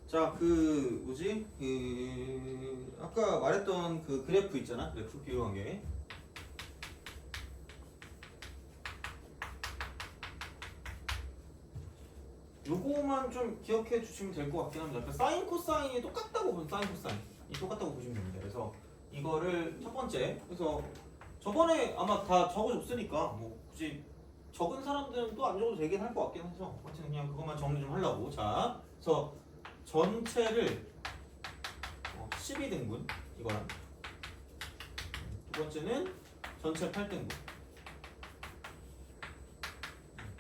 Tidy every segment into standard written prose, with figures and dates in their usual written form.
자, 그 뭐지? 그 아까 말했던 그 그래프 있잖아. 그래프 비율 관계. 요거만 좀 기억해 주시면 될 것 같긴 합니다. 그 사인 코사인이 똑같다고 보면 사인 코사인이 똑같다고 보시면 됩니다. 그래서 이거를 첫 번째, 그래서 저번에 아마 다 적어줬으니까 뭐 굳이 적은 사람들은 또 안 적어도 되긴 할 것 같긴 해서 아무튼 그냥 그것만 정리 좀 하려고. 자, 그래서 전체를 12등분 이거랑 두 번째는 전체 8등분.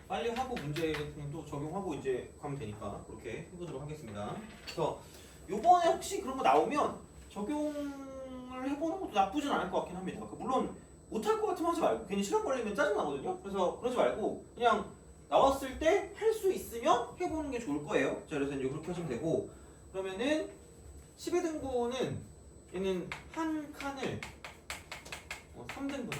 빨리 하고 문제 또 적용하고 이제 가면 되니까 그렇게 해보도록 하겠습니다. 그래서 요번에 혹시 그런 거 나오면 적용을 해보는 것도 나쁘진 않을 것 같긴 합니다. 물론 못할 것 같으면 하지 말고 괜히 시간 걸리면 짜증 나거든요. 그래서 그러지 말고 그냥 나왔을 때 할 수 있으면 해보는 게 좋을 거예요. 자, 그래서 이제 그렇게 하시면 되고, 그러면은 12등분은 얘는 한 칸을 3등분.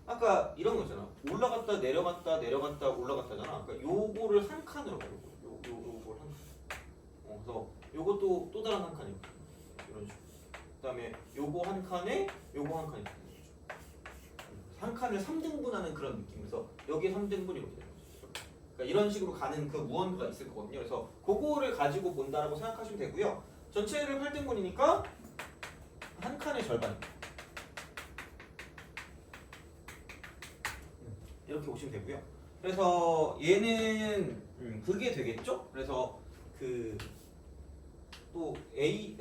아까 이런 거 있잖아. 올라갔다 내려갔다 내려갔다 올라갔다잖아. 그러니까 요거를 한 칸으로 가. 요걸 한 칸. 그래서 요것도 또 다른 한 칸이요. 이런 식으로. 그다음에 요거 한 칸에 요거 한 칸이 되는 거죠. 한 칸을 3등분하는 그런 느낌. 그래서 여기 3등분 이렇게 되는 거죠. 그러니까 이런 식으로 가는 그 무언가가 있을 거거든요. 그래서 그거를 가지고 본다라고 생각하시면 되고요. 전체를 8등분이니까 한 칸의 절반입니다. 이렇게 보시면 되고요. 그래서 얘는 그게 되겠죠? 그래서 그 또 A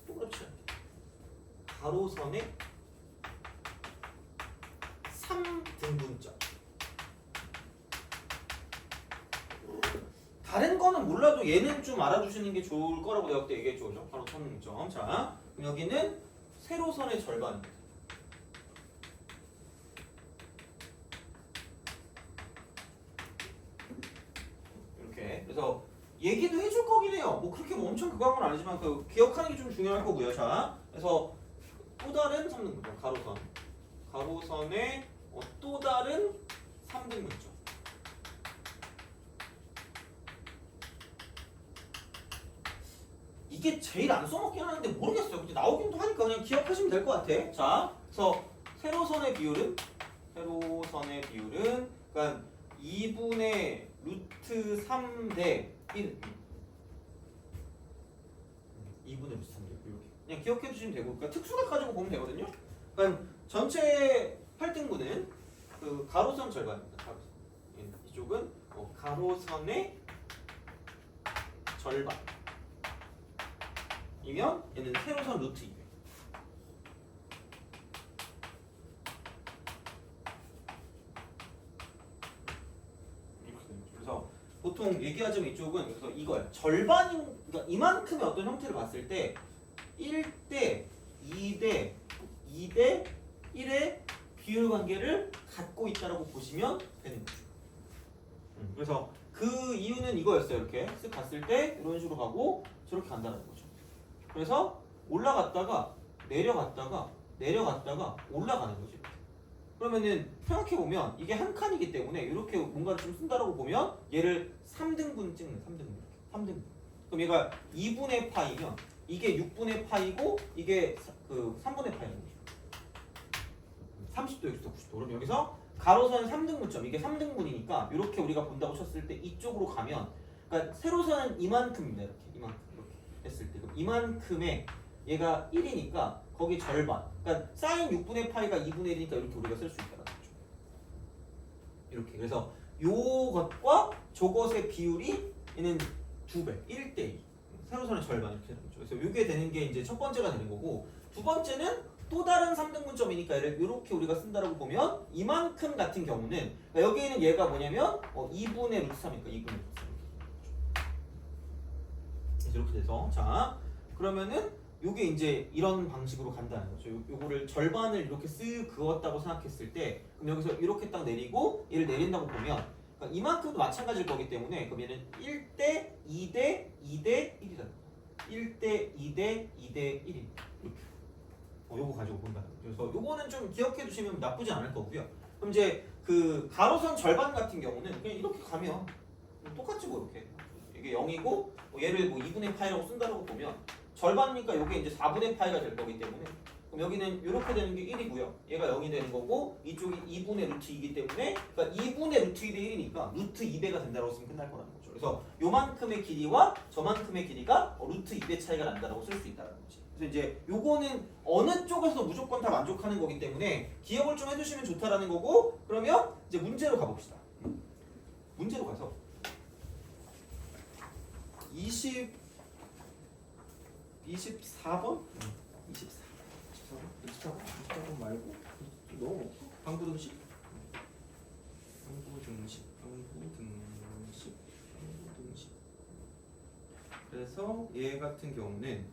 또 그렇지 않게 가로선의 3등분점. 다른 거는 몰라도 얘는 좀 알아주시는 게 좋을 거라고 내가 그때 얘기했죠, 그죠? 바로 3등분점. 자, 그럼 여기는 세로선의 절반입니다. 이렇게. 그래서 얘기도 해줄 거긴 해요. 뭐 그렇게 뭐 엄청 그거 한 건 아니지만 그 기억하는 게 좀 중요할 거고요. 자, 그래서 또 다른 3등분점, 가로선. 가로선의 또 다른 3등분점. 이게 제일 안 써먹긴 하는데 모르겠어요. 근데 나오긴 또 하니까 그냥 기억하시면 될 것 같아. 자, 그래서 세로선의 비율은 그러니까 2분의 루트 3대 1. 2분의 루트 3대 1. 이렇게 그냥 기억해 주시면 되고, 그러니까 특수각 가지고 보면 되거든요. 그러니까 전체 8등분은 그 가로선 절반입니다. 가로선. 이쪽은 가로선의 절반. 이면 얘는 세로선 루트 200. 그래서 보통 얘기하자면 이쪽은 그래서 이거야. 절반인, 그러니까 이만큼의 어떤 형태를 봤을 때 1대 2대 2대 1의 비율 관계를 갖고 있다라고 보시면 되는 거죠. 그래서 그 이유는 이거였어요. 이렇게 쓱 봤을 때 이런 식으로 가고 저렇게 간다는 거죠. 그래서 올라갔다가 내려갔다가 올라가는 거지. 그러면은 생각해보면 이게 한 칸이기 때문에 이렇게 뭔가를 좀 쓴다라고 보면 얘를 3등분 찍는 3등분 이렇게 3등분. 그럼 얘가 2분의 파이면 이게 6분의 파이고 이게 그 3분의 파이인 거죠. 30도 여기서 90도. 그럼 여기서 가로선 3등분점, 이게 3등분이니까 이렇게 우리가 본다고 쳤을 때 이쪽으로 가면, 그러니까 세로선은 이만큼입니다. 이렇게 했을 때 그럼 이만큼의 얘가 1이니까 거기 절반, 그러니까 사인 6분의 파이가 2분의 1이니까 이렇게 우리가 쓸 수 있다는 거죠. 이렇게. 그래서 요것과 저것의 비율이 얘는 2배, 1대2. 세로선의 절반 이렇게 되는 거죠. 그래서 이게 되는 게 이제 첫 번째가 되는 거고, 두 번째는 또 다른 3등분점이니까 얘를 이렇게 우리가 쓴다라고 보면 이만큼 같은 경우는, 그러니까 여기에는 얘가 뭐냐면 2분의 루트 3이니까 2분의 루트 3. 이렇게 돼서, 자, 그러면은 요게 이제 이런 방식으로 간다는 거죠. 요거를 절반을 이렇게 쓱 그었다고 생각했을 때, 그럼 여기서 이렇게 딱 내리고 얘를 내린다고 보면, 그러니까 이만큼도 마찬가지일 거기 때문에 그럼 얘는 1대 2대 2대 1이라는 거예요. 1대 2대 2대 1입니다. 이렇게. 요거 가지고 본다는 거죠. 그래서 요거는 좀 기억해 두시면 나쁘지 않을 거고요. 그럼 이제 그 가로선 절반 같은 경우는 그냥 이렇게 가면 똑같이 뭐 이렇게 이게 0이고 얘를 뭐 2분의 파이라고 쓴다고 보면 절반이니까 이게 이제 4분의 파이가 될 거기 때문에 그럼 여기는 이렇게 되는 게 1이고요. 얘가 0이 되는 거고 이쪽이 2분의 루트 2이기 때문에 그러니까 2분의 루트 2대 1이니까 루트 2배가 된다고 쓰면 끝날 거라는 거죠. 그래서 요만큼의 길이와 저만큼의 길이가 루트 2배 차이가 난다고 쓸 수 있다는 거지. 그래서 이제 요거는 어느 쪽에서 무조건 다 만족하는 거기 때문에 기억을 좀 해두시면 좋다라는 거고 그러면 이제 문제로 가봅시다. 문제로 가서 24번? 24번 말고 너무 방부등식? 방부등식. 그래서 얘 같은 경우는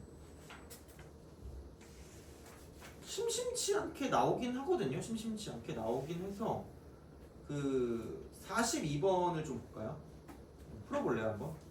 심심치 않게 나오긴 하거든요. 심심치 않게 나오긴 해서 그 42번을 좀 볼까요? 풀어볼래요 한번?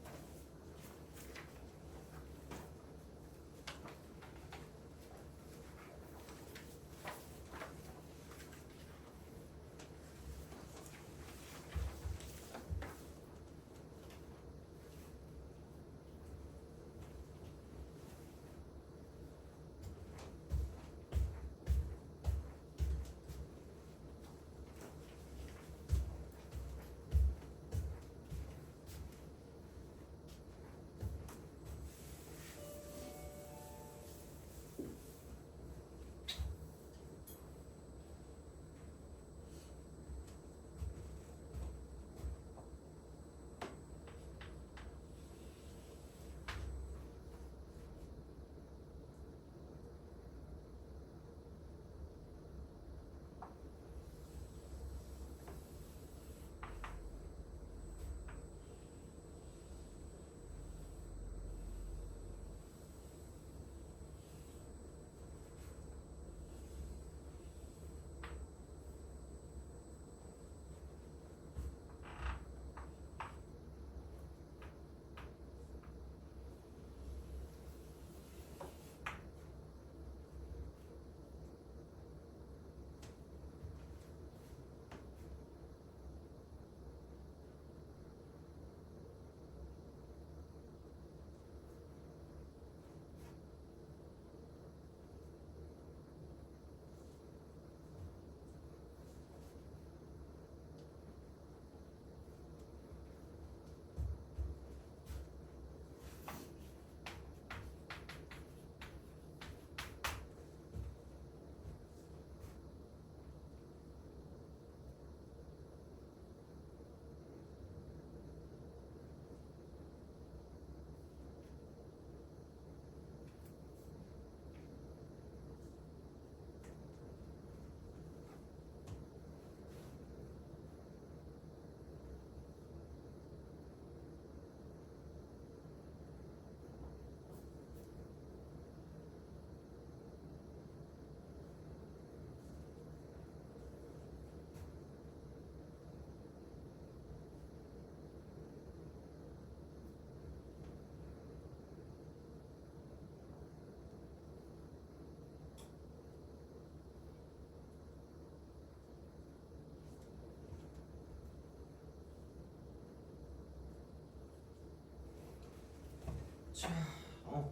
자,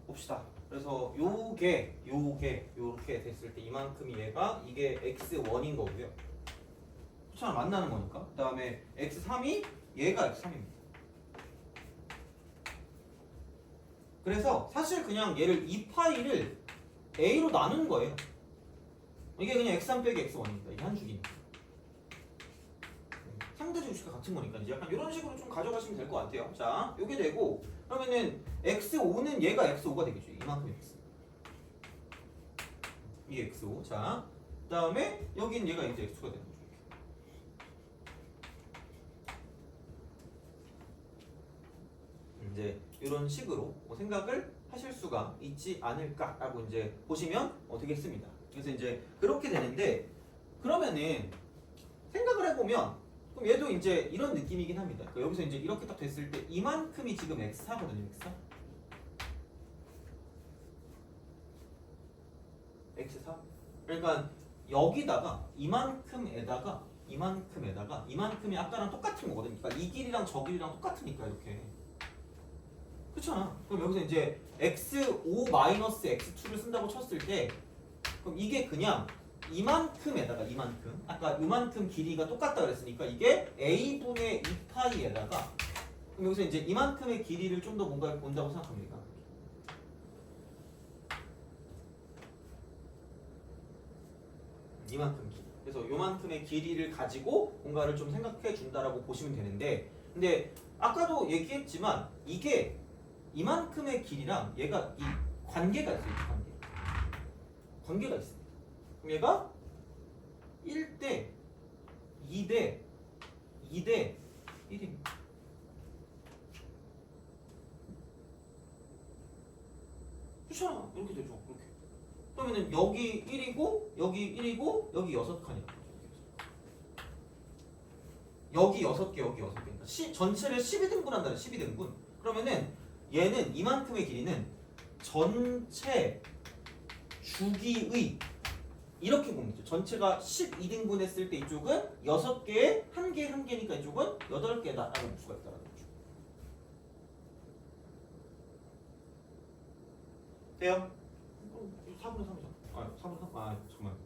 봅시다. 그래서 요게 요렇게 됐을 때 이만큼이 얘가 이게 x1인 거고요. 그렇잖아, 만나는 거니까. 그 다음에 x3이 얘가 x3입니다. 그래서 사실 그냥 얘를 2파이를 a로 나눈 거예요. 이게 그냥 x3 빼기 x1입니다. 이게 한 줄이니까. 상대적 위치가 같은 거니까 이제 약간 이런 식으로 좀 가져가시면 될 것 같아요. 자, 요게 되고 그러면은 x5는 얘가 x5가 되겠죠. 이만큼 x. 이 x5. 자, 그다음에 여긴 얘가 이제 x가 되는 거죠. 이제 이런 식으로 생각을 하실 수가 있지 않을까라고 이제 보시면 되겠습니다. 그래서 이제 그렇게 되는데 그러면은 생각을 해보면 그럼 얘도 이제 이런 느낌이긴 합니다. 그러니까 여기서 이제 이렇게 딱 됐을 때 이만큼이 지금 x4거든요. x4. 그러니까 여기다가 이만큼에다가 이만큼에다가 이만큼이 아까랑 똑같은 거거든. 그러니까 이 길이랑 저 길이랑 똑같으니까 이렇게. 그렇잖아. 그럼 여기서 이제 x5-x2를 쓴다고 쳤을 때 그럼 이게 그냥 이만큼에다가 이만큼 아까 이만큼 길이가 똑같다 그랬으니까 이게 a분의 2파이에다가 그럼 여기서 이제 이만큼의 길이를 좀 더 뭔가 본다고 생각합니다. 이만큼 길이. 그래서 요만큼의 길이를 가지고 뭔가를 좀 생각해 준다라고 보시면 되는데 근데 아까도 얘기했지만 이게 이만큼의 길이랑 얘가 이 관계가 있어요. 관계가 있습니다. 그럼 얘가 1대 2대 2대 1입니다. 그렇잖아. 이렇게 되죠. 그렇게. 그러면은 여기 1이고 여기 1이고 여기 6칸이야. 여기 6개 여기 6개. 그러니까 전체를 12등분 한다는 12등분. 그러면은 얘는 이만큼의 길이는 전체 주기의 이렇게 보면 되죠. 전체가 12등분 했을 때 이쪽은 6개에 1개 1개니까 이쪽은 8개다라고 볼 수가 있다는 거죠. 돼요? 4분의 3이죠. 4분의 3. 잠깐만.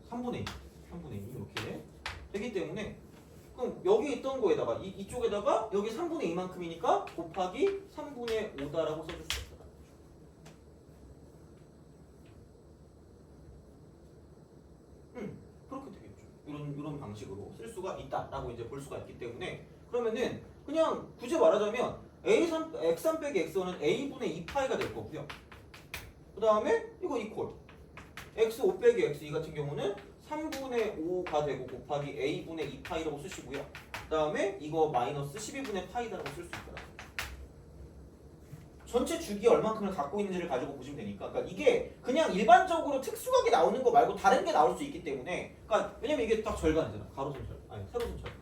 3분의 2. 3분의 2 이렇게 되기 때문에 그럼 여기 있던 거에다가 이쪽에다가 여기 3분의 2만큼이니까 곱하기 3분의 5다라고 써줄 수 있다. 그렇게 되겠죠. 이런 방식으로 쓸 수가 있다라고 이제 볼 수가 있기 때문에 그러면은 그냥 굳이 말하자면 x3 빼기 x1은 a분의 2파이가 될 거고요. 그 다음에 이거 이퀄 x5 빼기 x2 같은 경우는 3분의 5가 되고 곱하기 a분의 2파이라고 쓰시고요. 그 다음에 이거 마이너스 12분의 파이다라고 쓸 수 있더라고요. 전체 주기 얼만큼을 갖고 있는지를 가지고 보시면 되니까 그러니까 이게 그냥 일반적으로 특수각이 나오는 거 말고 다른 게 나올 수 있기 때문에 그러니까 왜냐면 이게 딱 절반이잖아. 가로선 절반. 아니 세로선 절반.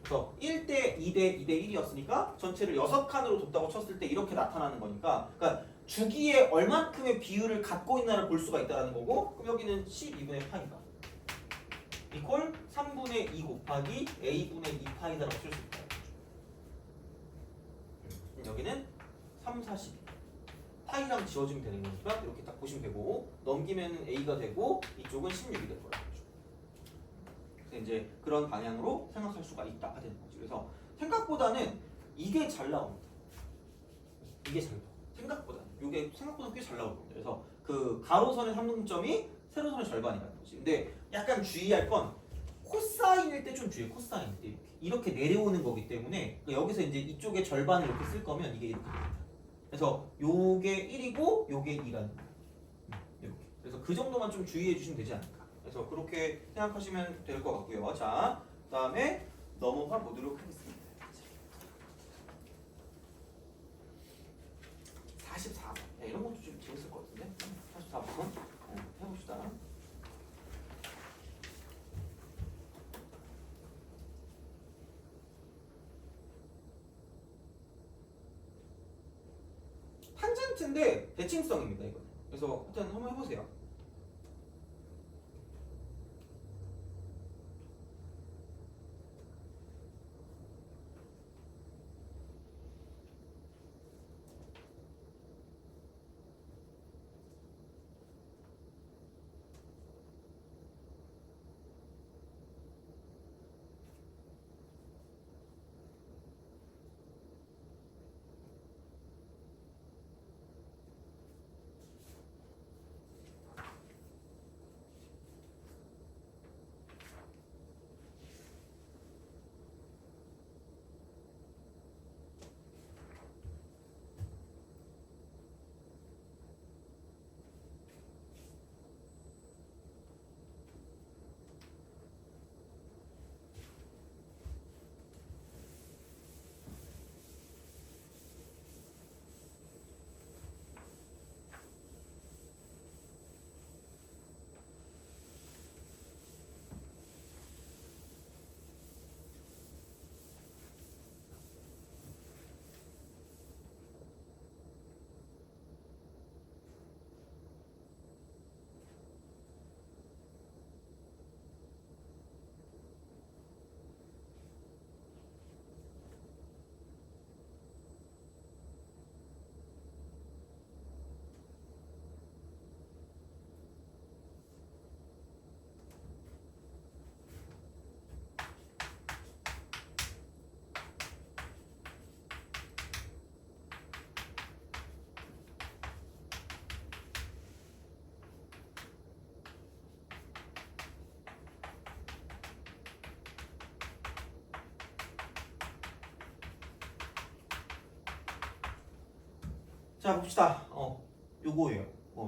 그래서 1대 2대 2대 1이었으니까 전체를 6칸으로 뒀다고 쳤을 때 이렇게 나타나는 거니까 그러니까 주기에 얼만큼의 비율을 갖고 있나를 볼 수가 있다는 거고 그럼 여기는 12분의 파이다. 이퀄 3분의 2 곱하기 a분의 2파이다라고 쓸 수 있다. 여기는 3, 40 파이랑 지워주면 되는 거니까 이렇게 딱 보시면 되고 넘기면 a가 되고 이쪽은 16이 될 거라고. 그래서 이제 그런 방향으로 생각할 수가 있다 되는 거죠. 그래서 생각보다는 이게 잘 나옵니다. 이게 잘 나와. 생각보다는 이게 생각보다 꽤 잘 나올 겁니다. 그래서 그 가로선의 3등점이 세로선의 절반이라는 거지. 근데 약간 주의할 건 코사인일 때 좀 주의해. 코사인일 때 이렇게 내려오는 거기 때문에 여기서 이제 이쪽에 절반을 이렇게 쓸 거면 이게 이렇게 됩니다. 그래서 요게 1이고 요게 2라는 거예요. 이렇게. 그래서 그 정도만 좀 주의해 주시면 되지 않을까. 그래서 그렇게 생각하시면 될 것 같고요. 자, 그다음에 넘어가 보도록 하겠습니다. 44번. 이런 것도 좀 재밌을 것 같은데. 44번 해봅시다. 탄젠트인데 대칭성입니다. 이거. 그래서 일단 한번 해보세요. 자 봅시다. 요거예요.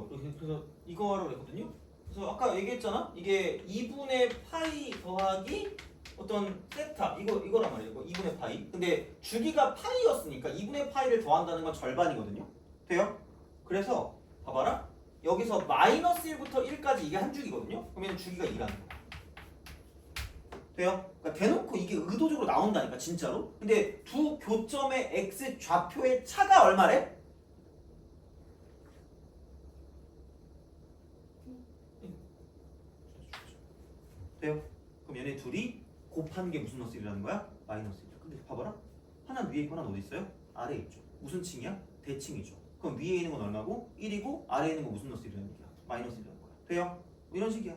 이렇게 그래서 이거를 했거든요. 그래서 아까 얘기했잖아. 이게 2분의 파이 더하기 어떤 세타 이거란 말이에요. 이거 2분의 파이. 근데 주기가 파이였으니까 2분의 파이를 더한다는 건 절반이거든요. 돼요? 그래서 봐봐라. 여기서 마이너스 1부터 1까지 이게 한 주기거든요. 그러면 주기가 2라는 거야. 돼요? 그러니까 대놓고 이게 의도적으로 나온다니까 진짜로. 근데 두 교점의 x 좌표의 차가 얼마래? 돼요? 그럼 얘네 둘이 곱한 게 무슨 너스 1이라는 거야? 마이너스 1이야. 근데 봐봐라. 하나는 위에 있고 하나는 어디 있어요? 아래에 있죠. 무슨 층이야? 대칭이죠. 그럼 위에 있는 건 얼마고? 1이고 아래에 있는 건 무슨 너스 1이라는 얘기야? 마이너스 1이라는 거야. 돼요? 이런 식이야.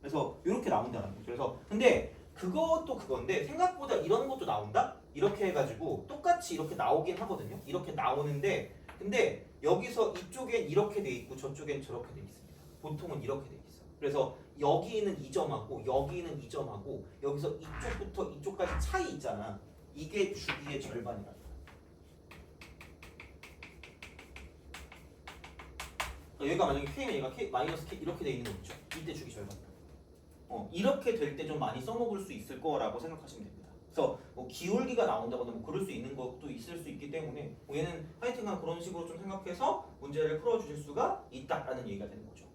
그래서 이렇게 나온다는 거죠. 그래서 근데 그것도 그건데 생각보다 이런 것도 나온다? 이렇게 해가지고 똑같이 이렇게 나오긴 하거든요. 이렇게 나오는데 근데 여기서 이쪽엔 이렇게 돼 있고 저쪽엔 저렇게 돼 있습니다. 보통은 이렇게 돼 있어. 그래서 여기는 2점하고 여기는 2점하고 여기서 이쪽부터 이쪽까지 차이 있잖아. 이게 주기의 절반이란다. 여기가 만약에 K면 얘가 K 마이너스 K 이렇게 돼 있는 거 있죠. 이때 주기 절반이다. 이렇게 될 때 좀 많이 써먹을 수 있을 거라고 생각하시면 됩니다. 그래서 뭐 기울기가 나온다거나 뭐 그럴 수 있는 것도 있을 수 있기 때문에 얘는 하여튼간 그런 식으로 좀 생각해서 문제를 풀어주실 수가 있다라는 얘기가 되는 거죠.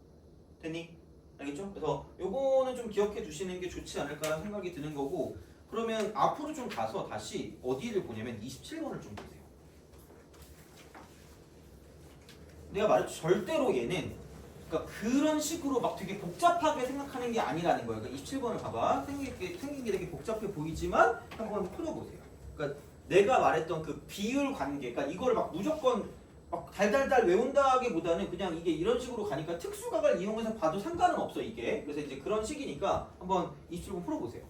됐니? 알겠죠? 그래서 요거는 좀 기억해 두시는 게 좋지 않을까라는 생각이 드는 거고 그러면 앞으로 좀 가서 다시 어디를 보냐면 27번을 좀 보세요. 내가 말했죠. 절대로 얘는 그러니까 그런 식으로 막 되게 복잡하게 생각하는 게 아니라는 거예요. 그러니까 27번을 봐봐. 생긴 게 되게 복잡해 보이지만 한번 풀어보세요. 그러니까 내가 말했던 그 비율 관계, 그러니까 이거를 막 무조건 막 달달달 외운다기보다는 그냥 이게 이런 식으로 가니까 특수각을 이용해서 봐도 상관은 없어 이게. 그래서 이제 그런 식이니까 한번 27번 풀어보세요.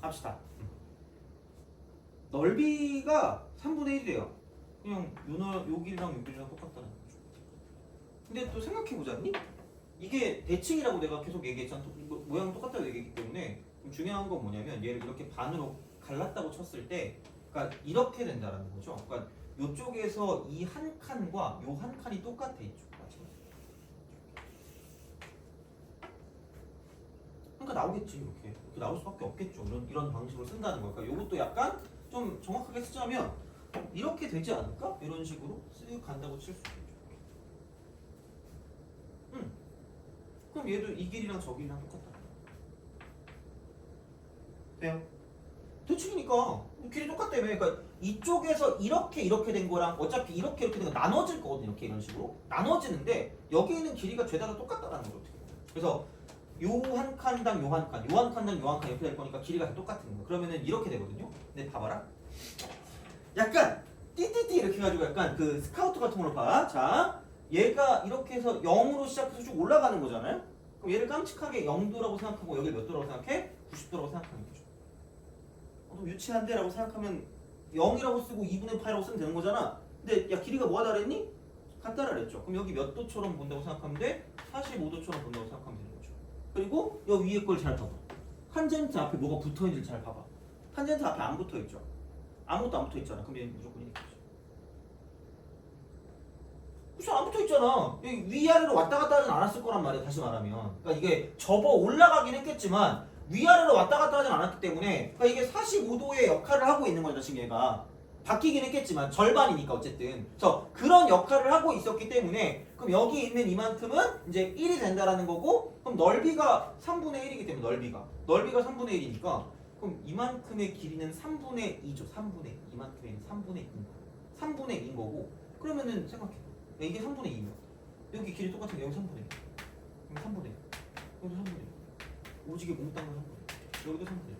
합시다. 넓이가 3분의 1이래요. 그냥 요 길이랑 요 길이랑 똑같다는 거죠. 근데 또 생각해보자니? 이게 대칭이라고 내가 계속 얘기했잖아. 모양 똑같다고 얘기했기 때문에 좀 중요한 건 뭐냐면 얘를 이렇게 반으로 갈랐다고 쳤을 때 그러니까 이렇게 된다는 거죠. 그러니까 이쪽에서 이 한 칸과 요 한 칸이 똑같아 이쪽. 그러니까 나오겠지 이렇게 나올 수밖에 없겠죠. 이런 방식으로 쓴다는 거야. 그러니까 이것도 약간 좀 정확하게 쓰자면 이렇게 되지 않을까? 이런 식으로 쓱 간다고 칠 수 있죠. 그럼 얘도 이 길이랑 저 길이랑 똑같다. 돼요? 대칭이니까 길이 똑같다며. 그러니까 이쪽에서 이렇게 된 거랑 어차피 이렇게 된 거 나눠질 거거든. 이렇게 이런 식으로 나눠지는데 여기 있는 길이가 죄다 똑같다라는 거죠. 그래서 요 한 칸당 요 한 칸, 요 한 칸당 요 한 칸 이렇게 될 거니까 길이가 다 똑같은 거야. 그러면은 이렇게 되거든요. 근데 봐봐라. 약간 띠띠띠 이렇게 해가지고 약간 그 스카우트 같은 걸로 봐. 자, 얘가 이렇게 해서 0으로 시작해서 쭉 올라가는 거잖아요. 그럼 얘를 깜찍하게 0도라고 생각하고 여기 몇 도라고 생각해? 90도라고 생각하는 거죠. 좀 유치한데라고 생각하면 0이라고 쓰고 2분의 8이라고 쓰면 되는 거잖아. 근데 야 길이가 뭐가 다랬니? 같다라 그랬죠. 그럼 여기 몇 도처럼 본다고 생각하면 돼? 45도처럼 본다고 생각하면 되는 거죠. 그리고 여기 위에 걸 잘 봐봐. 탄젠트 앞에 뭐가 붙어있는지 잘 봐봐. 탄젠트 앞에 안 붙어있죠. 아무것도 안 붙어있잖아. 그럼 얘는 무조건 이렇게 되죠. 그쵸? 안 붙어있잖아. 여기 위아래로 왔다 갔다 하진 않았을 거란 말이야. 다시 말하면. 그러니까 이게 접어 올라가긴 했겠지만 위아래로 왔다 갔다 하진 않았기 때문에 그러니까 이게 45도의 역할을 하고 있는 거죠. 지금 얘가. 바뀌긴 했겠지만 절반이니까 어쨌든. 그래서 그런 역할을 하고 있었기 때문에 그럼 여기 있는 이만큼은 이제 1이 된다라는 거고 그럼 넓이가 3분의 1이기 때문에 넓이가 3분의 1이니까 그럼 이만큼의 길이는 3분의 2죠. 3분의 2. 이만큼의 3분의 2. 3분의 2인 거고 그러면은 생각해. 이게 3분의 2면 여기 길이 똑같은 게 여기 3분의 1. 여기 3분의 1. 여기도 3분의 1. 오지게 몽땅 3분의 1. 여기도 3분의 1.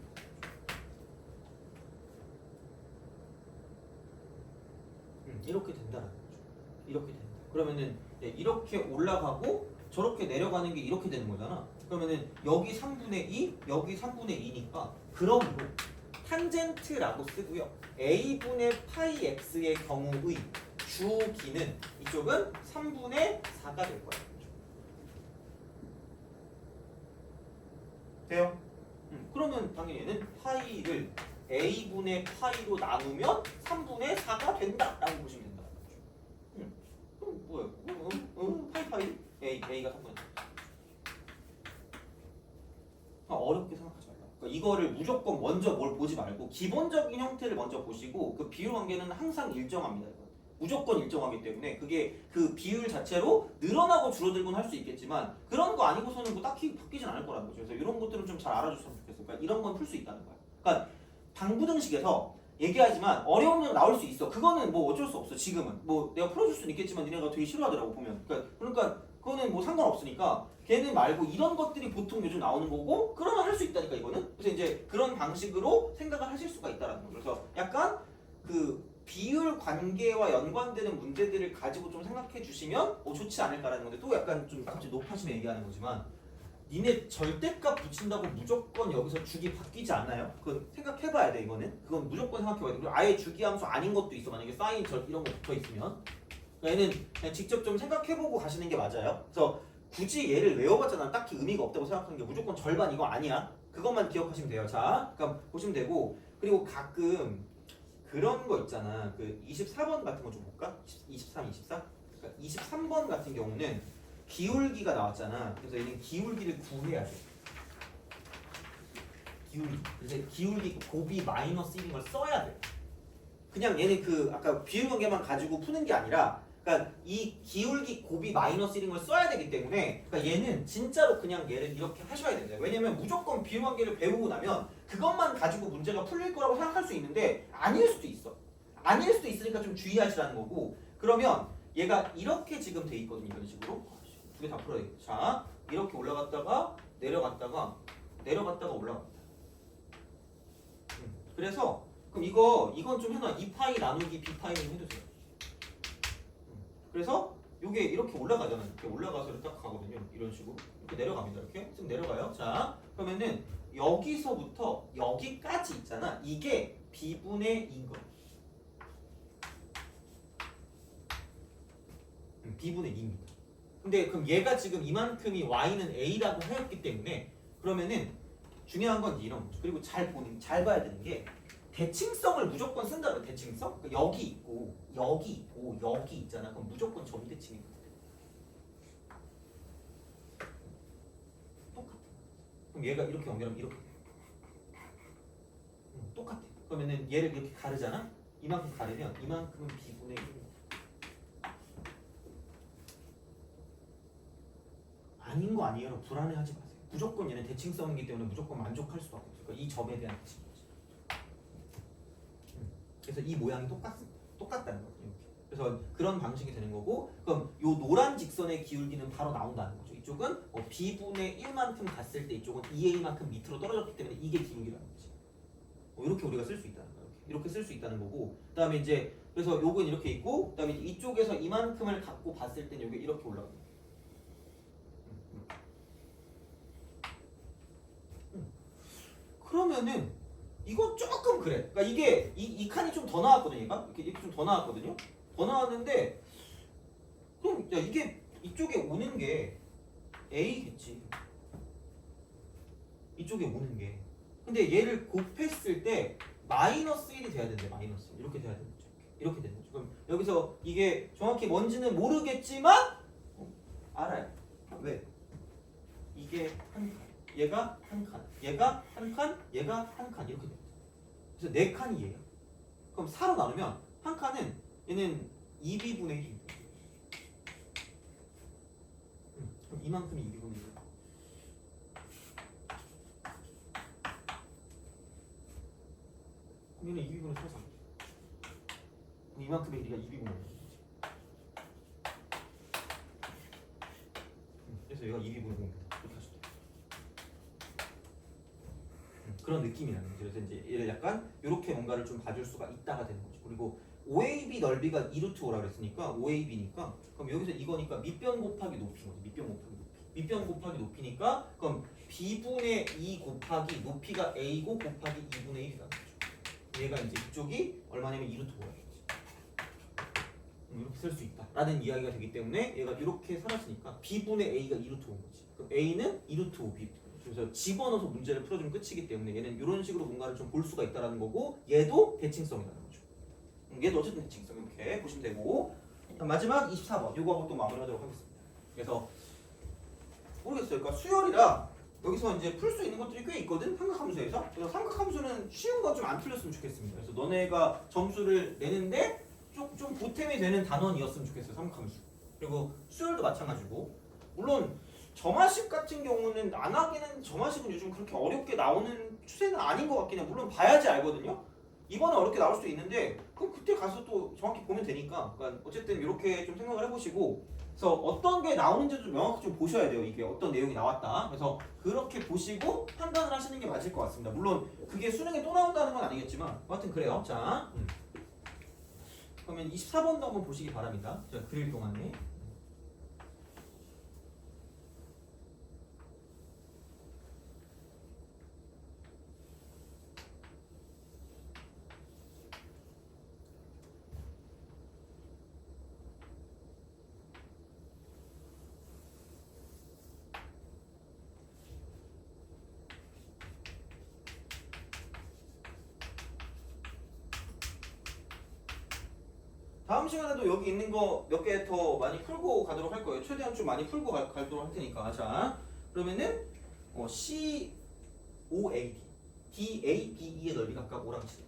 이렇게 된다는 거죠. 이렇게 된다. 그러면은 이렇게 올라가고 저렇게 내려가는 게 이렇게 되는 거잖아. 그러면은 여기 3분의 2, 여기 3분의 2니까 그러므로 탄젠트라고 쓰고요. a분의 파이 x의 경우의 주기는 이쪽은 3분의 4가 될 거예요. 돼요? 그러면 당연히 얘는 파이를 a분의 파이로 나누면 3분의 4가 된다라고 보시면 된다. 그럼 뭐예요? 파이 a가 3분의 4. 어렵게 생각하지 말라. 그러니까 이거를 무조건 먼저 뭘 보지 말고 기본적인 형태를 먼저 보시고 그 비율 관계는 항상 일정합니다. 이건. 무조건 일정하기 때문에 그게 그 비율 자체로 늘어나고 줄어들곤 할 수 있겠지만 그런 거 아니고서는 뭐 딱히 바뀌진 않을 거라는 거죠. 그래서 이런 것들은 좀 잘 알아줬으면 좋겠어. 그러니까 이런 건 풀 수 있다는 거야. 그러니까 방부등식에서 얘기하지만 어려운 건 나올 수 있어. 그거는 뭐 어쩔 수 없어. 지금은 뭐 내가 풀어줄 수는 있겠지만 니네가 되게 싫어하더라고 보면. 그러니까 그거는 뭐 상관없으니까 걔는 말고 이런 것들이 보통 요즘 나오는 거고 그러면 할 수 있다니까 이거는. 그래서 이제 그런 방식으로 생각을 하실 수가 있다라는 거죠. 그래서 약간 그 비율 관계와 연관되는 문제들을 가지고 좀 생각해 주시면 좋지 않을까라는 건데 또 약간 좀 갑자기 높아지면 얘기하는 거지만 니네 절대값 붙인다고 무조건 여기서 주기 바뀌지 않나요? 그건 생각해봐야 돼 이거는. 그건 무조건 생각해봐야 돼. 그리고 아예 주기 함수 아닌 것도 있어. 만약에 사인 절 이런 거 붙어 있으면 그러니까 얘는 그냥 직접 좀 생각해보고 가시는 게 맞아요. 그래서 굳이 얘를 외워봤자 딱히 의미가 없다고 생각하는 게 무조건 절반 이거 아니야. 그것만 기억하시면 돼요. 자, 그러니까 보시면 되고 그리고 가끔 그런 거 있잖아. 그 24번 같은 거 좀 볼까? 23, 24? 그러니까 23번 같은 경우는 기울기가 나왔잖아. 그래서 얘는 기울기를 구해야 돼. 기울기. 그래서 기울기 곱이 마이너스 1인 걸 써야 돼. 그냥 얘는 그 아까 비율 관계만 가지고 푸는 게 아니라 그러니까 이 기울기 곱이 마이너스 1인 걸 써야 되기 때문에 그러니까 얘는 진짜로 그냥 얘를 이렇게 하셔야 된다. 왜냐면 무조건 비율 관계를 배우고 나면 그것만 가지고 문제가 풀릴 거라고 생각할 수 있는데 아닐 수도 있어. 아닐 수도 있으니까 좀 주의하시라는 거고 그러면 얘가 이렇게 지금 돼 있거든요. 이런 식으로. 두 개 다 풀어야 돼. 자, 이렇게 올라갔다가 내려갔다가 올라갔다. 그래서 그럼 이건 좀 해놔. 2파이 나누기 b파이는 해주세요. 그래서 요게 이렇게 올라가잖아. 이렇게 올라가서 이렇게 딱 가거든요. 이런 식으로 이렇게 내려갑니다. 이렇게 쓱 내려가요. 자, 그러면은 여기서부터 여기까지 있잖아. 이게 b분의 2인 거야. b분의 2입니다. 근데 그럼 얘가 지금 이만큼이 y는 a라고 하였기 때문에 그러면은 중요한 건 이런 거죠. 그리고 잘 봐야 되는 게 대칭성을 무조건 쓴다 그래. 대칭성? 그러니까 여기 있고 여기 있잖아. 그럼 무조건 점대칭이거든. 똑같아. 그럼 얘가 이렇게 연결하면 이렇게 똑같아. 그러면은 얘를 이렇게 가르잖아. 이만큼 가르면 이만큼은 b분의 1. 아닌 거 아니에요. 불안해하지 마세요. 무조건 얘는 대칭성이기 때문에 무조건 만족할 수밖에 없어요. 그러니까 이 점에 대한 대칭. 그래서 이 모양이 똑같다는 거죠. 이렇게. 그래서 그런 방식이 되는 거고, 그럼 요 노란 직선의 기울기는 바로 나온다는 거죠. 이쪽은 b분의 1만큼 갔을 때 이쪽은 2a만큼 밑으로 떨어졌기 때문에 이게 기울기라는 거지. 이렇게 우리가 쓸 수 있다는 거예요. 이렇게 쓸 수 있다는 거고, 그다음에 이제 그래서 요건 이렇게 있고, 그다음에 이쪽에서 이만큼을 갖고 봤을 땐 요게 이렇게 올라갑니다. 그러면은 이거 조금 그래. 그러니까 이게 이 칸이 좀 더 나왔거든요. 얘가 이렇게 좀 더 나왔거든요. 더 나왔는데 그럼 야 이게 이쪽에 오는 게 A겠지. 이쪽에 오는 게. 근데 얘를 곱했을 때 마이너스 1이 돼야 된대. 마이너스 1. 이렇게 돼야 되는 거죠. 이렇게 되는 거죠. 그럼 여기서 이게 정확히 뭔지는 모르겠지만 알아요. 왜? 이게 한 칸. 얘가 한 칸, 얘가 한 칸, 얘가 한 칸 이렇게 됩니다. 그래서 네 칸이에요. 그럼 4로 나누면 한 칸은 얘는 2b분의 1입니다. 그럼 이만큼이 2b분의 1. 그럼 얘는 2b분의 4. 이만큼의 길이가 2b분의 1. 그래서 얘가 2b분의 5입니다. 이렇게 하시면 돼요. 그런 느낌이 나는 거죠. 그래서 이제 얘를 약간 이렇게 뭔가를 좀 봐줄 수가 있다가 되는 거죠. 그리고 OAB 넓이가 2루트 오라 그랬으니까 OAB니까 그럼 여기서 이거니까 밑변 곱하기 높이인 거죠. 밑변 곱하기 높이. 밑변 곱하기 높이니까 그럼 b분의 2 곱하기 높이가 a고 곱하기 2분의 1이라는 거죠. 얘가 이제 이쪽이 얼마냐면 2루트 오라겠지. 이렇게 쓸 수 있다라는 이야기가 되기 때문에 얘가 이렇게 살았으니까 b분의 a가 2루트 온 거지. 그럼 a는 2루트 5b. 그래서 집어넣어서 문제를 풀어주면 끝이기 때문에 얘는 이런 식으로 뭔가를 좀 볼 수가 있다라는 거고, 얘도 대칭성이라는 거죠. 얘도 어쨌든 대칭성 이렇게 보시면 되고, 마지막 24번 이거 하고 또 마무리하도록 하겠습니다. 그래서 모르겠어요. 그러니까 수열이라 여기서 이제 풀 수 있는 것들이 꽤 있거든, 삼각함수에서. 그래서 삼각함수는 쉬운 건 좀 안 틀렸으면 좋겠습니다. 그래서 너네가 점수를 내는데 좀 보탬이 되는 단원이었으면 좋겠어요, 삼각함수. 그리고 수열도 마찬가지고, 물론 점화식 같은 경우는 안 하기는, 점화식은 요즘 그렇게 어렵게 나오는 추세는 아닌 것 같긴 해요. 물론 봐야지 알거든요. 이번에 어렵게 나올 수도 있는데 그럼 그때 가서 또 정확히 보면 되니까. 그러니까 어쨌든 이렇게 좀 생각을 해보시고, 그래서 어떤 게 나오는지도 좀 명확히 좀 보셔야 돼요. 이게 어떤 내용이 나왔다. 그래서 그렇게 보시고 판단을 하시는 게 맞을 것 같습니다. 물론 그게 수능에 또 나온다는 건 아니겠지만 하여튼 그래요. 자, 그러면 24번도 한번 보시기 바랍니다. 제가 그릴 동안에. 다음 시간에도 여기 있는 거 몇 개 더 많이 풀고 가도록 할 거예요. 최대한 좀 많이 풀고 가도록 할 테니까. 자, 그러면은 COAD, DABE의 넓이 각각 오랑 치.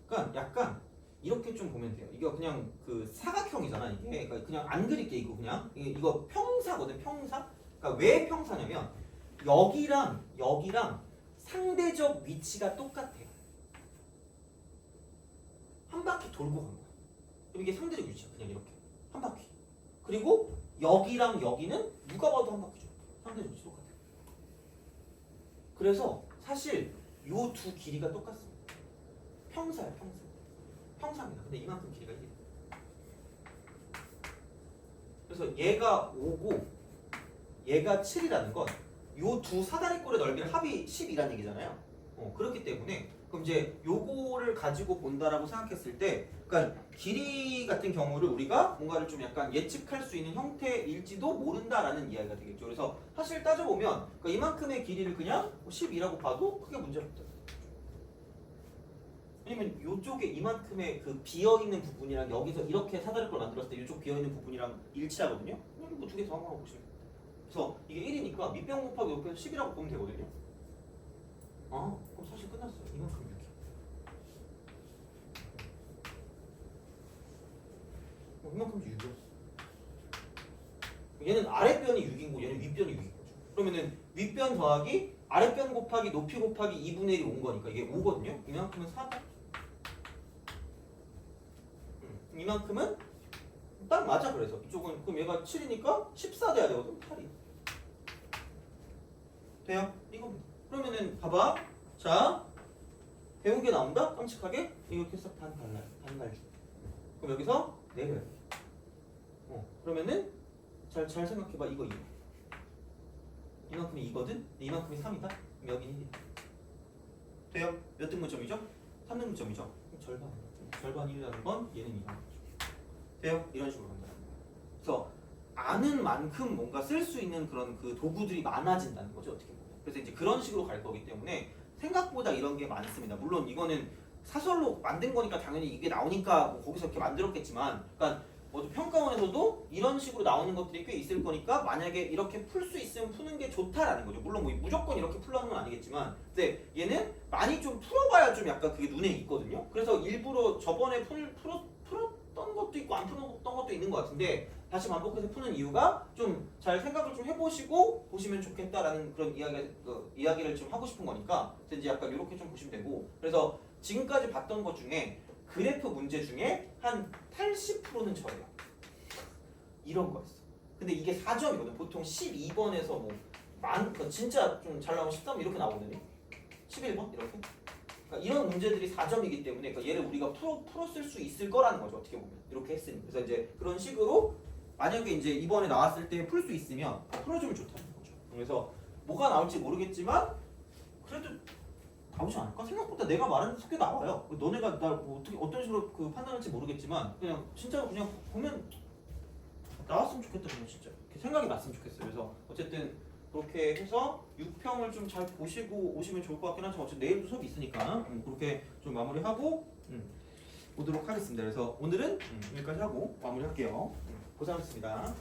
그러니까 약간 이렇게 좀 보면 돼요. 이거 그냥 그 사각형이잖아 이게. 그러니까 그냥 안 그릴게 이거 그냥. 이거 평사거든, 평사. 그러니까 왜 평사냐면 여기랑 상대적 위치가 똑같아요. 한 바퀴 돌고 간 거야. 이게 상대적 위치야. 그냥 이렇게 한 바퀴. 그리고 여기랑 여기는 누가 봐도 한 바퀴죠. 상대적 위치 똑같아. 그래서 사실 요 두 길이가 똑같습니다. 평사야, 평사. 평사입니다. 근데 이만큼 길이가 1이에요. 그래서 얘가 5고 얘가 7이라는 건 요 두 사다리꼴의 넓이를 합이 10이라는 얘기잖아요. 그렇기 때문에 그럼 이제 요거를 가지고 본다라고 생각했을 때, 그러니까 길이 같은 경우를 우리가 뭔가를 좀 약간 예측할 수 있는 형태일지도 모른다라는 이야기가 되겠죠. 그래서 사실 따져보면 그러니까 이만큼의 길이를 그냥 10이라고 봐도 크게 문제가 없다. 왜냐면 요쪽에 이만큼의 그 비어있는 부분이랑 여기서 이렇게 사다리꼴 만들었을 때 이쪽 비어있는 부분이랑 일치하거든요. 그냥 뭐 두 개 더 한번 보시면 돼요. 그래서 이게 1이니까 밑변 곱하기 옆에서 10이라고 보면 되거든요. 그럼 사실 끝났어요. 이만큼 이렇게. 이만큼도 6이었어. 얘는 아랫변이 6인고 얘는 윗변이 6인 거죠. 그러면은 윗변 더하기 아랫변 곱하기 높이 곱하기 2분의 1이 온 거니까 이게 5거든요. 이만큼은 4다. 이만큼은 딱 맞아. 그래서 이쪽은 그럼 얘가 7이니까 14 돼야 되거든. 8이 돼요? 이겁니다. 그러면은 봐봐. 자 배운 게 나온다. 깜찍하게 이렇게 싹 반갈기. 그럼 여기서 내려야 돼. 그러면은 잘 생각해봐. 이거 이만큼이 2거든. 이만큼이 3이다. 그럼 여기는 1. 돼요? 몇 등분점이죠? 3등분점이죠. 절반 1이라는 건 얘는 2라는 거죠. 돼요? 이런 식으로 간다. 그래서 아는 만큼 뭔가 쓸 수 있는 그런 그 도구들이 많아진다는 거죠. 어떻게 보면. 그래서 이제 그런 식으로 갈 거기 때문에 생각보다 이런 게 많습니다. 물론 이거는 사설로 만든 거니까 당연히 이게 나오니까 뭐 거기서 이렇게 만들었겠지만, 그러니까 뭐 평가원에서도 이런 식으로 나오는 것들이 꽤 있을 거니까 만약에 이렇게 풀 수 있으면 푸는 게 좋다라는 거죠. 물론 뭐 무조건 이렇게 풀라는 건 아니겠지만, 근데 얘는 많이 좀 풀어봐야 좀 약간 그게 눈에 익거든요. 그래서 일부러 저번에 풀었던 것도 있고 안 풀었던 것도 있는 것 같은데 다시 반복해서 푸는 이유가 좀 잘 생각을 좀 해보시고 보시면 좋겠다라는 그런 이야기를 좀 하고 싶은 거니까 그래서 이제 약간 이렇게 좀 보시면 되고, 그래서 지금까지 봤던 것 중에 그래프 문제 중에 한 80%는 저예요. 이런 거였어. 근데 이게 4점이거든. 보통 12번에서 뭐 진짜 좀 잘 나오면 13 이렇게 나오거든요. 11번 이렇게. 그러니까 이런 문제들이 4점이기 때문에 그러니까 얘를 우리가 풀었을 수 있을 거라는 거죠. 어떻게 보면 이렇게 했으니. 그래서 이제 그런 식으로 만약에 이제 이번에 나왔을 때 풀 수 있으면 풀어주면 좋다는 거죠. 그래서 뭐가 나올지 모르겠지만 그래도 나오지 않을까? 생각보다 내가 말하는 속에 나와요. 너네가 날 뭐 어떻게 어떤 식으로 그 판단할지 모르겠지만 그냥 진짜로 그냥 보면 나왔으면 좋겠다. 그냥 진짜 이렇게 생각이 났으면 좋겠어요. 그래서 어쨌든 그렇게 해서 6평을 좀 잘 보시고 오시면 좋을 것 같긴 하지만 어차피 내일도 수업이 있으니까 그렇게 좀 마무리하고 보도록 하겠습니다. 그래서 오늘은 여기까지 하고 마무리할게요. 고생하셨습니다.